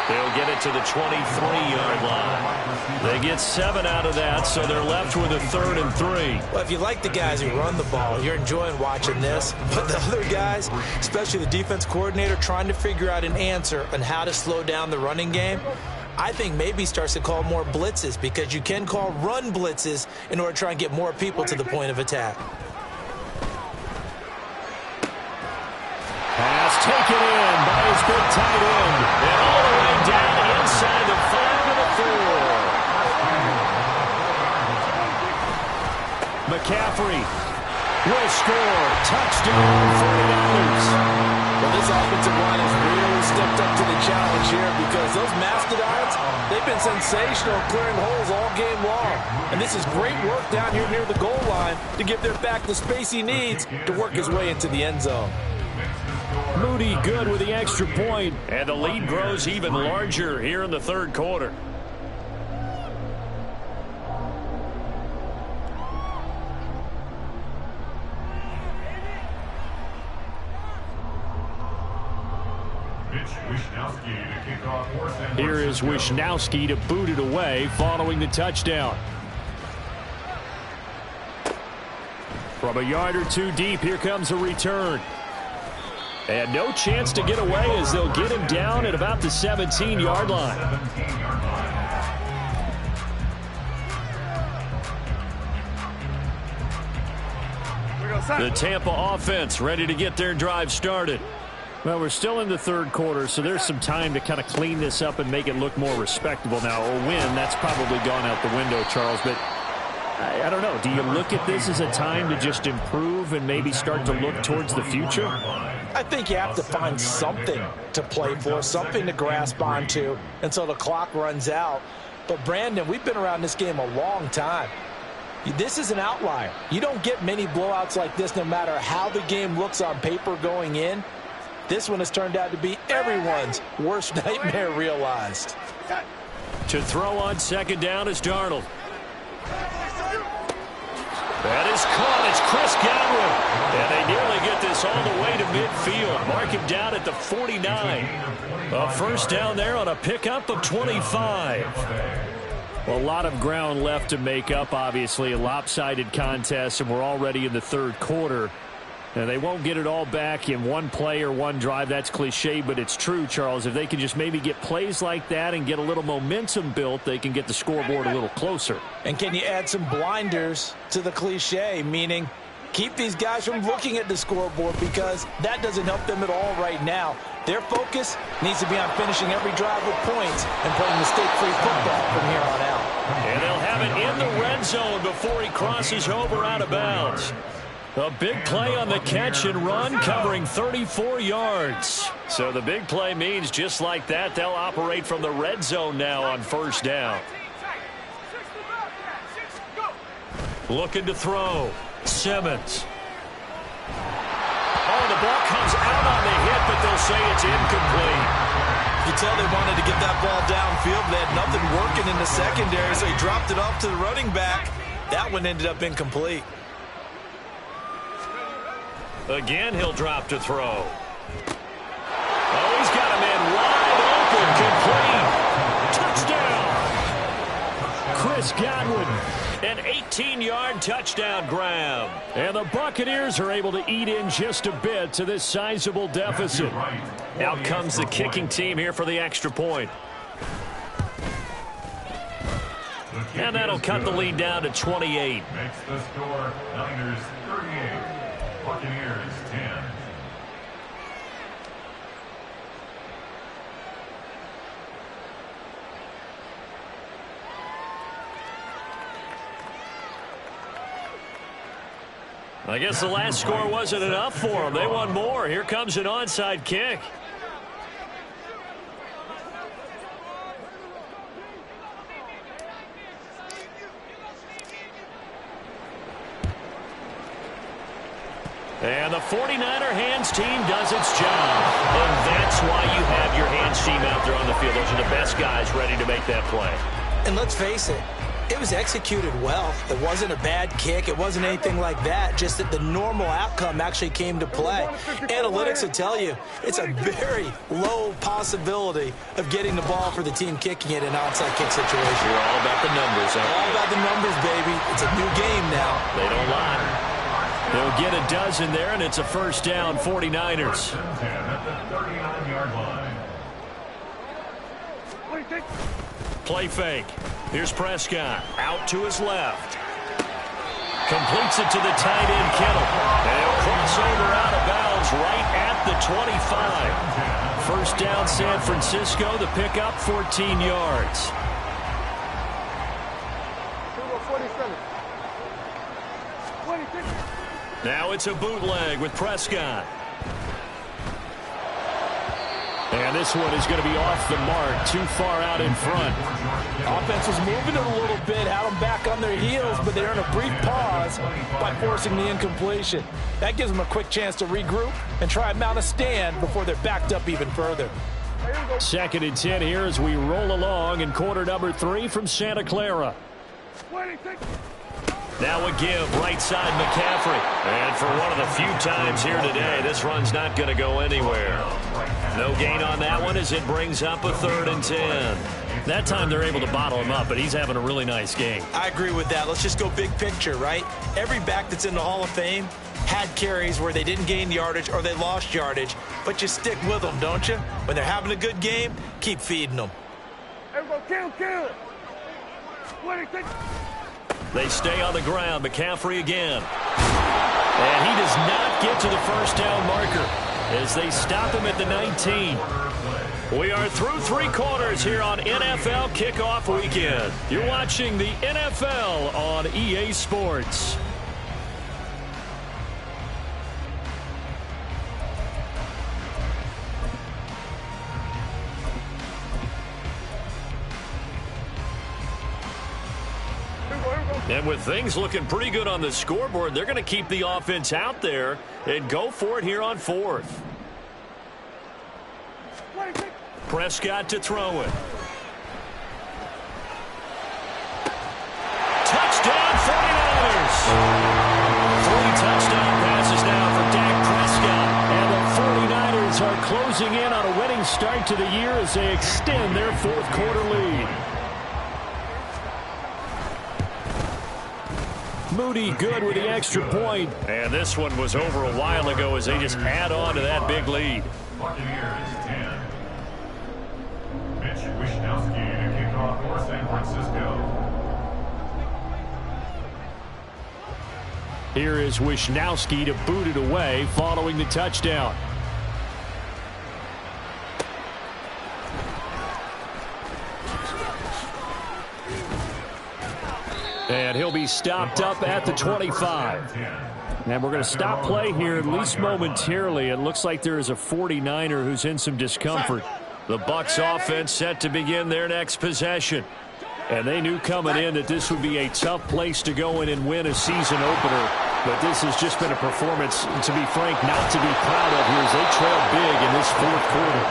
They'll get it to the 23-yard line. They get 7 out of that, so they're left with a 3rd and 3. Well, if you like the guys who run the ball, you're enjoying watching this. But the other guys, especially the defense coordinator, trying to figure out an answer on how to slow down the running game, I think maybe starts to call more blitzes, because you can call run blitzes in order to try and get more people to the point of attack. Pass taken in by his big tight end. And all the way down inside the 5 and the 4. McCaffrey will score. Touchdown, 49ers. Well, this offensive line has really stepped up to the challenge here, because those Mastodons, they've been sensational clearing holes all game long. And this is great work down here near the goal line to give their back the space he needs to work his way into the end zone. Moody good with the extra point, and the lead grows even larger here in the 3rd quarter. Here is Wishnowski to boot it away following the touchdown. From a yard or two deep, here comes a return. And no chance to get away as they'll get him down at about the 17-yard line. The Tampa offense ready to get their drive started. Well, we're still in the 3rd quarter, so there's some time to kind of clean this up and make it look more respectable now. A win, that's probably gone out the window, Charles, but I don't know. Do you look at this as a time to just improve and maybe start to look towards the future? I think you have to find something to play for, something to grasp onto until the clock runs out. But, Brandon, we've been around this game a long time. This is an outlier. You don't get many blowouts like this no matter how the game looks on paper going in. This one has turned out to be everyone's worst nightmare realized. To throw on 2nd down is Darnold. That is caught. It's Chris Godwin. And they nearly get this all the way to midfield. Mark him down at the 49. A first down there on a pickup of 25. Well, a lot of ground left to make up, obviously. A lopsided contest, and we're already in the 3rd quarter. And they won't get it all back in one play or one drive. That's cliche, but it's true, Charles. If they can just maybe get plays like that and get a little momentum built, they can get the scoreboard a little closer. And can you add some blinders to the cliche, meaning keep these guys from looking at the scoreboard, because that doesn't help them at all right now. Their focus needs to be on finishing every drive with points and playing mistake-free football from here on out. And they'll have it in the red zone before he crosses over out of bounds. A big play on the catch and run, covering 34 yards. So the big play means just like that, they'll operate from the red zone now on 1st down. Looking to throw. Simmons. Oh, the ball comes out on the hit, but they'll say it's incomplete. You tell they wanted to get that ball downfield. They had nothing working in the secondary, so he dropped it off to the running back. That one ended up incomplete. Again, he'll drop to throw. Oh, he's got a man wide open. Complete. Touchdown. Chris Godwin. An 18-yard touchdown grab. And the Buccaneers are able to eat in just a bit to this sizable deficit. Out comes the kicking team here for the extra point. And that'll cut the lead down to 28. Makes the score Niners 38, Buccaneers 10. I guess the last score wasn't enough for them. They want more. Here comes an onside kick. And the 49er hands team does its job. And that's why you have your hands team out there on the field. Those are the best guys ready to make that play. And let's face it, it was executed well. It wasn't a bad kick. It wasn't anything like that. Just that the normal outcome actually came to play. Analytics will tell you it's a very low possibility of getting the ball for the team kicking it in an onside kick situation. You're all about the numbers, huh? All about the numbers, baby. It's a new game now. They don't lie. They'll get a dozen there, and it's a first down, 49ers. At the 39-yard line. Play fake. Here's Prescott. Out to his left. Completes it to the tight end, Kittle. And he'll cross over out of bounds right at the 25. First down, San Francisco. The pickup, 14 yards. 47. 26. Now it's a bootleg with Prescott. And this one is going to be off the mark, too far out in front. Offense was moving it a little bit, had them back on their heels, but they earned a brief pause by forcing the incompletion. That gives them a quick chance to regroup and try and mount a stand before they're backed up even further. Second and 10 here as we roll along in quarter number 3 from Santa Clara. 26. Now a give, right side McCaffrey. And for one of the few times here today, this run's not going to go anywhere. No gain on that one as it brings up a 3rd and 10. That time they're able to bottle him up, but he's having a really nice game. I agree with that. Let's just go big picture, right? Every back that's in the Hall of Fame had carries where they didn't gain yardage or they lost yardage, but you stick with them, don't you? When they're having a good game, keep feeding them. Everybody kill. 26. They stay on the ground. McCaffrey again. And he does not get to the first down marker as they stop him at the 19. We are through 3 quarters here on NFL Kickoff Weekend. You're watching the NFL on EA Sports. And with things looking pretty good on the scoreboard, they're going to keep the offense out there and go for it here on 4th. Prescott to throw it. Touchdown 49ers! 3 touchdown passes now for Dak Prescott. And the 49ers are closing in on a winning start to the year as they extend their 4th quarter lead. Moody good with the extra point. And this one was over a while ago as they just add on to that big lead. Buccaneers 10. Mitch Wishnowsky to kick off for San Francisco. Here is Wishnowsky to boot it away following the touchdown. And he'll be stopped up at the 25. And we're going to stop play here at least momentarily. It looks like there is a 49er who's in some discomfort. The Bucs offense set to begin their next possession. And they knew coming in that this would be a tough place to go in and win a season opener. But this has just been a performance, to be frank, not to be proud of here as they trail big in this 4th quarter.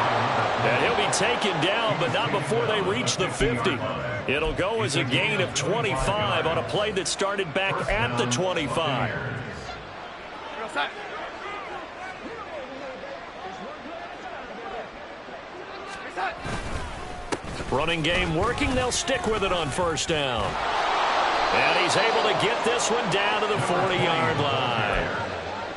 And he'll be taken down, but not before they reach the 50. It'll go as a gain of 25 on a play that started back at the 25. Running game working. They'll stick with it on first down. And he's able to get this one down to the 40-yard line.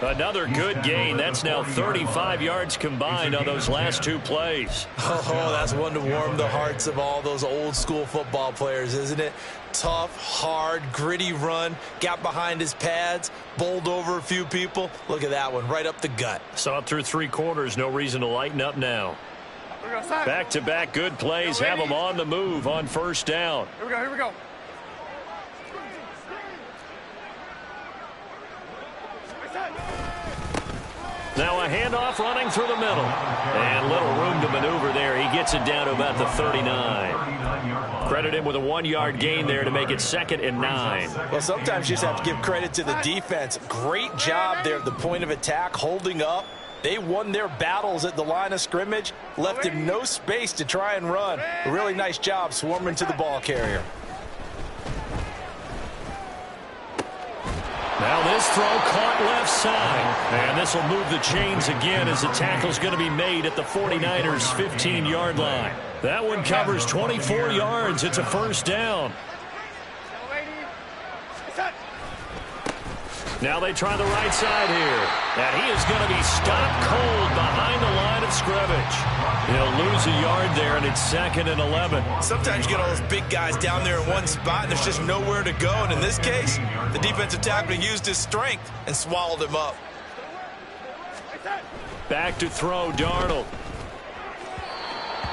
Another good gain. That's now 35 yards combined on those last 2 plays. Oh, that's one to warm the hearts of all those old school football players, isn't it? Tough, hard, gritty run. Got behind his pads, bowled over a few people. Look at that one, right up the gut. Saw it through 3 quarters. No reason to lighten up now. Back-to-back good plays have them on the move on first down. Here we go. Now a handoff running through the middle. And little room to maneuver there. He gets it down to about the 39. Credit him with a 1-yard gain there to make it 2nd and 9. Well, sometimes you just have to give credit to the defense. Great job there at the point of attack, holding up. They won their battles at the line of scrimmage, left him no space to try and run. A really nice job swarming to the ball carrier. Now this throw caught left side. And this will move the chains again as the tackle's going to be made at the 49ers' 15-yard line. That one covers 24 yards. It's a 1st down. Now they try the right side here. And he is going to be stopped cold behind the line of scrimmage. He'll lose a yard there, and it's 2nd and 11. Sometimes you get all those big guys down there in one spot, and there's just nowhere to go. And in this case, the defensive tackle used his strength and swallowed him up. Back to throw, Darnold.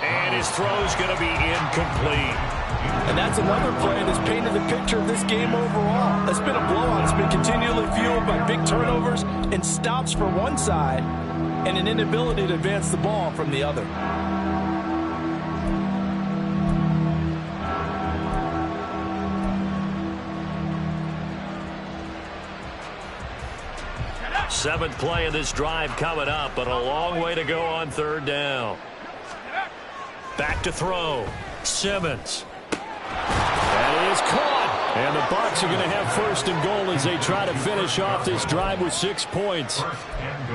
And his throw's going to be incomplete. And that's another play that's painted the picture of this game overall. It's been a blowout. It's been continually fueled by big turnovers and stops for one side and an inability to advance the ball from the other. Seventh play of this drive coming up, but a long way to go on 3rd down. Back to throw. Simmons. That is caught. And the Bucs are going to have 1st and goal as they try to finish off this drive with 6 points.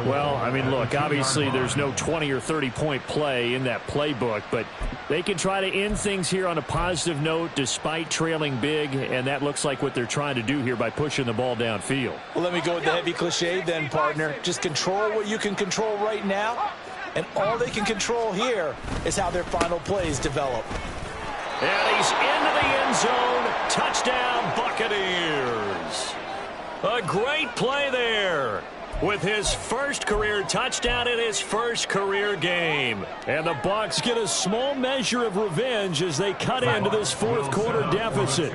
Well, I mean, look, obviously there's no 20 or 30-point play in that playbook, but they can try to end things here on a positive note despite trailing big, and that looks like what they're trying to do here by pushing the ball downfield. Well, let me go with the heavy cliche then, partner. Just control what you can control right now, and all they can control here is how their final plays develop. And he's into the end zone. Touchdown, Buccaneers. A great play there with his 1st career touchdown in his 1st career game. And the Bucs get a small measure of revenge as they cut into this 4th quarter deficit.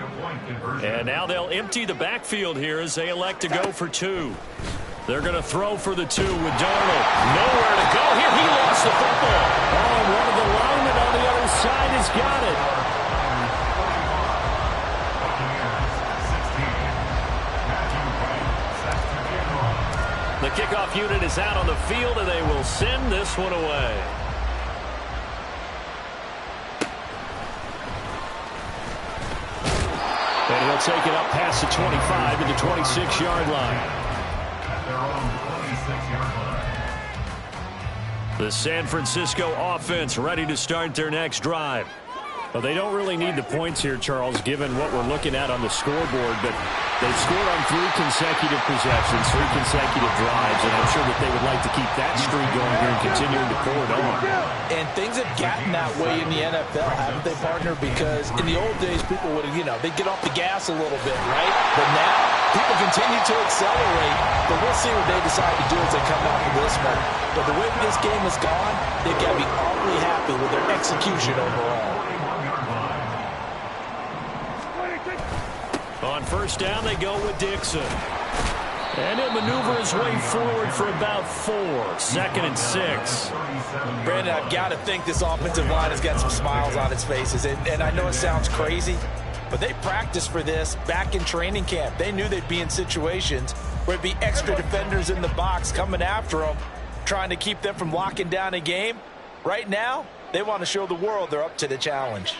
And now they'll empty the backfield here as they elect to go for 2. They're going to throw for the 2 with Darnold. Nowhere to go here. He lost the football. Oh, and one of the linemen on the other side has got it. The kickoff unit is out on the field, and they will send this one away. And he'll take it up past the 25 to the 26-yard line. The San Francisco offense ready to start their next drive. Well, they don't really need the points here, Charles, given what we're looking at on the scoreboard, but they've scored on 3 consecutive possessions, 3 consecutive drives, and I'm sure that they would like to keep that streak going here and continuing to pour it on. And things have gotten that way in the NFL, haven't they, partner? Because in the old days, people would, they'd get off the gas a little bit, right? But now, people continue to accelerate, but we'll see what they decide to do as they come out of this one. But the way this game has gone, they've got to be awfully happy with their execution overall. On 1st down, they go with Dixon. And he'll maneuver his way forward for about 4. 2nd and 6. Brandon, I've got to think this offensive line has got some smiles on its faces. And I know it sounds crazy, but they practiced for this back in training camp. They knew they'd be in situations where it'd be extra defenders in the box coming after them, trying to keep them from locking down a game. Right now, they want to show the world they're up to the challenge.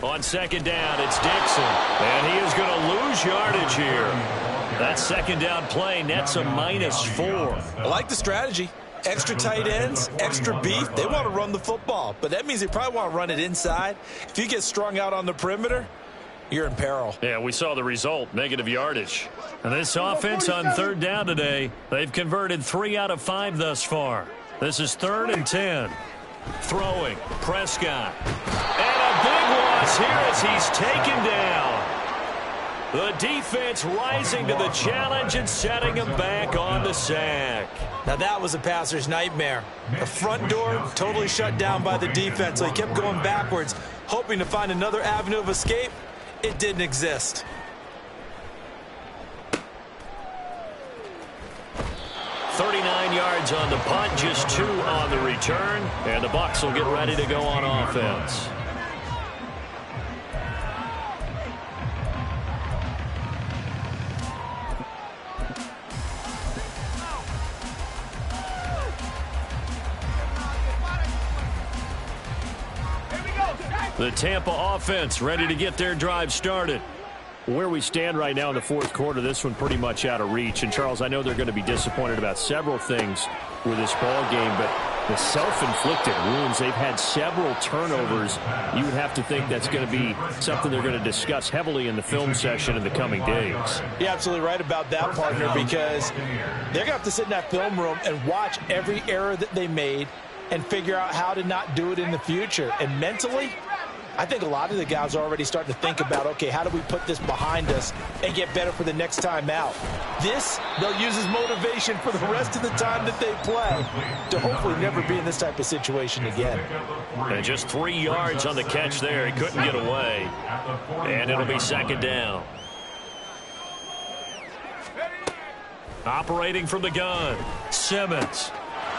On 2nd down, it's Dixon. And he is going to lose yardage here. That 2nd down play nets a -4. I like the strategy. Extra tight ends, extra beef. They want to run the football, but that means they probably want to run it inside. If you get strung out on the perimeter, you're in peril. Yeah, we saw the result, negative yardage. And this offense on 3rd down today, they've converted 3 out of 5 thus far. This is 3rd and 10. Throwing, Prescott. And a big loss here as he's taken down. The defense rising to the challenge and setting him back on the sack. Now that was a passer's nightmare. The front door totally shut down by the defense, so he kept going backwards, hoping to find another avenue of escape. It didn't exist. 39 yards on the punt, just 2 on the return, and the Bucs will get ready to go on offense. The Tampa offense ready to get their drive started. Where we stand right now in the fourth quarter, this one pretty much out of reach. And, Charles, I know they're going to be disappointed about several things with this ball game, but the self-inflicted wounds, they've had several turnovers. You would have to think that's going to be something they're going to discuss heavily in the film session in the coming days. You're absolutely right about that, partner, because they're going to have to sit in that film room and watch every error that they made and figure out how to not do it in the future. And mentally, I think a lot of the guys are already starting to think about, okay, how do we put this behind us and get better for the next time out? This, they'll use as motivation for the rest of the time that they play to hopefully never be in this type of situation again. And just 3 yards on the catch there. He couldn't get away. And it'll be second down. Operating from the gun, Simmons.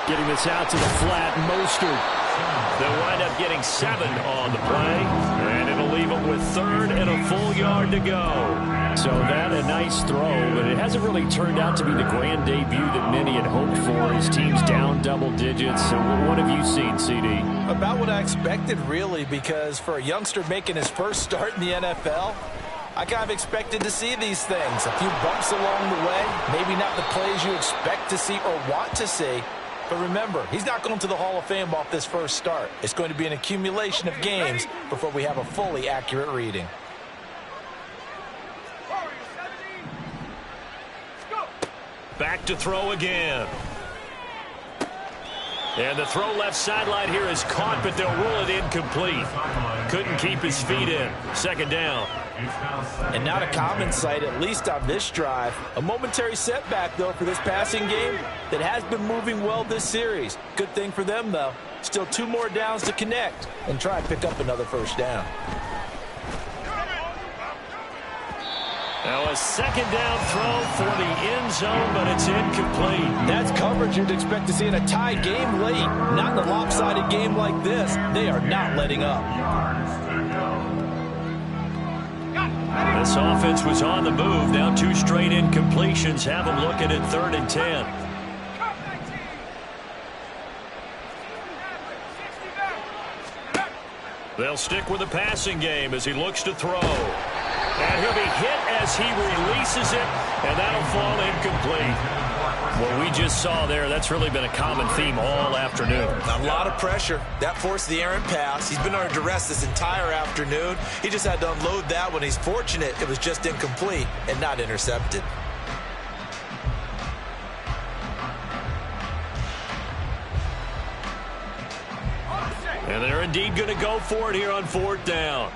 Getting this out to the flat, Mostert. They'll wind up getting 7 on the play, and it'll leave them with 3rd and a full yard to go. So that a nice throw, but it hasn't really turned out to be the grand debut that many had hoped for. His team's down double digits. So what have you seen, CD? About what I expected, really, because for a youngster making his first start in the NFL, I kind of expected to see these things. A few bumps along the way, maybe not the plays you expect to see or want to see. But remember, he's not going to the Hall of Fame off this first start. It's going to be an accumulation of games before we have a fully accurate reading. Back to throw again. And the throw left sideline here is caught, but they'll rule it incomplete. Couldn't keep his feet in. Second down. And not a common sight, at least on this drive. A momentary setback, though, for this passing game that has been moving well this series. Good thing for them, though. Still 2 more downs to connect and try and pick up another first down. Now a second down throw for the end zone, but it's incomplete. That's coverage you'd expect to see in a tie game late. Not in a lopsided game like this. They are not letting up. This offense was on the move. Now 2 straight incompletions have them looking at 3rd and 10. They'll stick with the passing game as he looks to throw. And he'll be hit as he releases it, and that'll fall incomplete. What we just saw there, that's really been a common theme all afternoon. A lot of pressure. That forced the errant pass. He's been under duress this entire afternoon. He just had to unload that one. He's fortunate it was just incomplete and not intercepted. And they're indeed going to go for it here on 4th down.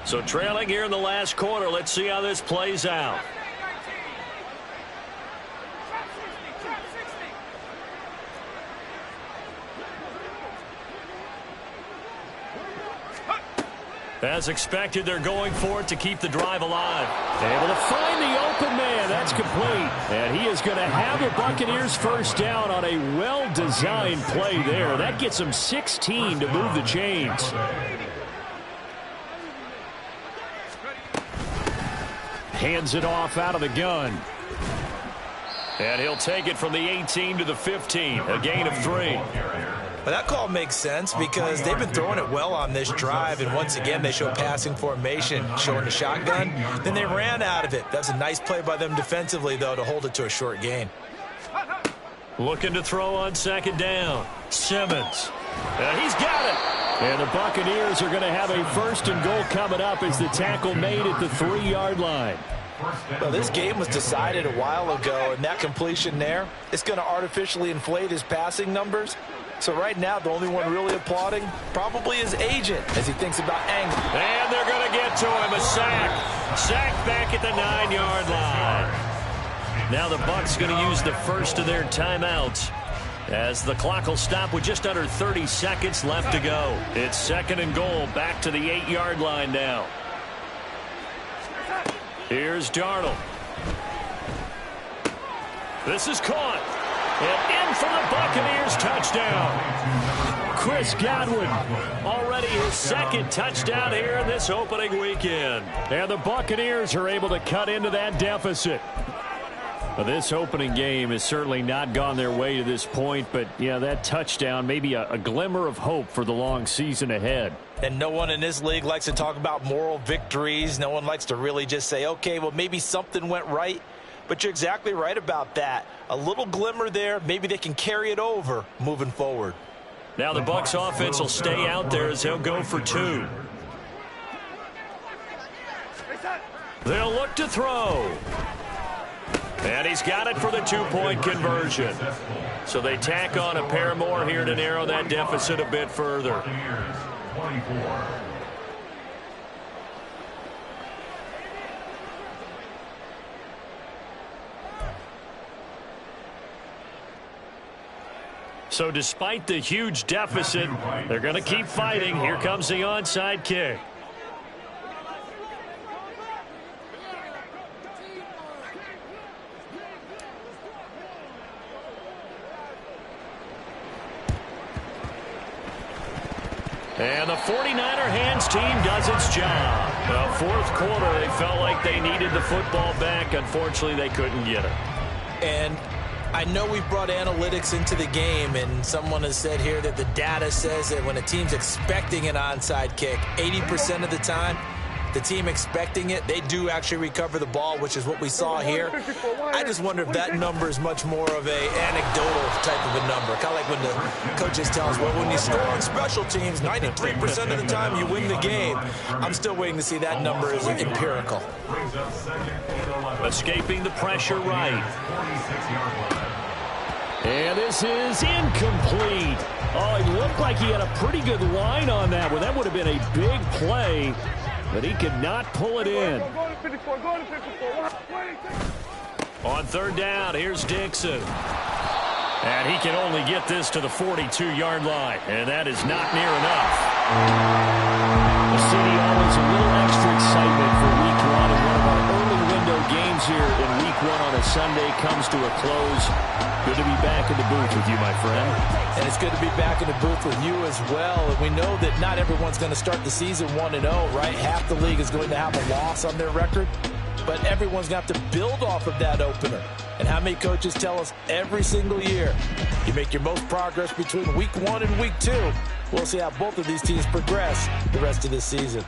So trailing here in the last quarter. Let's see how this plays out. As expected, they're going for it to keep the drive alive. Able to find the open man. That's complete. And he is going to have the Buccaneers first down on a well-designed play there. That gets them 16 to move the chains. Hands it off out of the gun. And he'll take it from the 18 to the 15. A gain of 3. But that call makes sense because they've been throwing it well on this drive, and once again they show passing formation, showing the shotgun. Then they ran out of it. That's a nice play by them defensively, though, to hold it to a short gain. Looking to throw on 2nd down. Simmons. He's got it. And the Buccaneers are going to have a 1st and goal coming up as the tackle made at the 3-yard line. Well, this game was decided a while ago, and that completion there, it's going to artificially inflate his passing numbers. So right now, the only one really applauding probably his agent as he thinks about angle. And they're going to get to him. A sack. Sack back at the 9-yard line. Now the Bucs going to use the first of their timeouts as the clock will stop with just under 30 seconds left to go. It's 2nd and goal back to the 8-yard line now. Here's Darnold. This is caught. And in for the Buccaneers touchdown. Chris Godwin, already his second touchdown here in this opening weekend. And the Buccaneers are able to cut into that deficit. Well, this opening game has certainly not gone their way to this point, but yeah, that touchdown may be a glimmer of hope for the long season ahead. And no one in this league likes to talk about moral victories. No one likes to really just say, okay, well, maybe something went right. But you're exactly right about that. A little glimmer there. Maybe they can carry it over moving forward. Now the Bucs offense will stay out there as they'll go for 2. They'll look to throw. And he's got it for the 2-point conversion. So they tack on a pair more here to narrow that deficit a bit further. So despite the huge deficit, they're going to keep fighting. Here comes the onside kick. And the 49er hands team does its job. Well, fourth quarter, they felt like they needed the football back. Unfortunately, they couldn't get it. And I know we've brought analytics into the game, and someone has said here that the data says that when a team's expecting an onside kick, 80% of the time, the team expecting it, they do actually recover the ball, which is what we saw here. I just wonder if that number is much more of a anecdotal type of a number. Kind of like when the coaches tell us, well, when you score on special teams, 93% of the time you win the game. I'm still waiting to see that number is empirical. Escaping the pressure right. And this is incomplete. Oh, it looked like he had a pretty good line on that one. That would have been a big play, but he could not pull it in. On third down, here's Dixon. And he can only get this to the 42-yard line, and that is not near enough. The city always a little extra excitement for week 1, and one of our early window games here in week 1 on a Sunday comes to a close. Good to be back in the booth with you, my friend. And it's good to be back in the booth with you as well. And we know that not everyone's going to start the season 1-0, right? Half the league is going to have a loss on their record. But everyone's going to have to build off of that opener. And how many coaches tell us every single year, you make your most progress between week 1 and week 2. We'll see how both of these teams progress the rest of this season.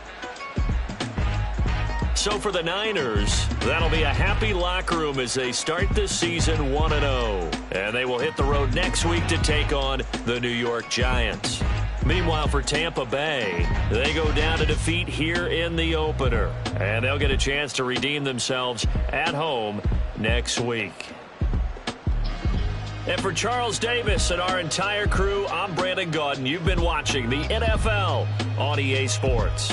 So for the Niners, that'll be a happy locker room as they start this season 1-0. And they will hit the road next week to take on the New York Giants. Meanwhile, for Tampa Bay, they go down to defeat here in the opener. And they'll get a chance to redeem themselves at home next week. And for Charles Davis and our entire crew, I'm Brandon Gaudin. You've been watching the NFL on EA Sports.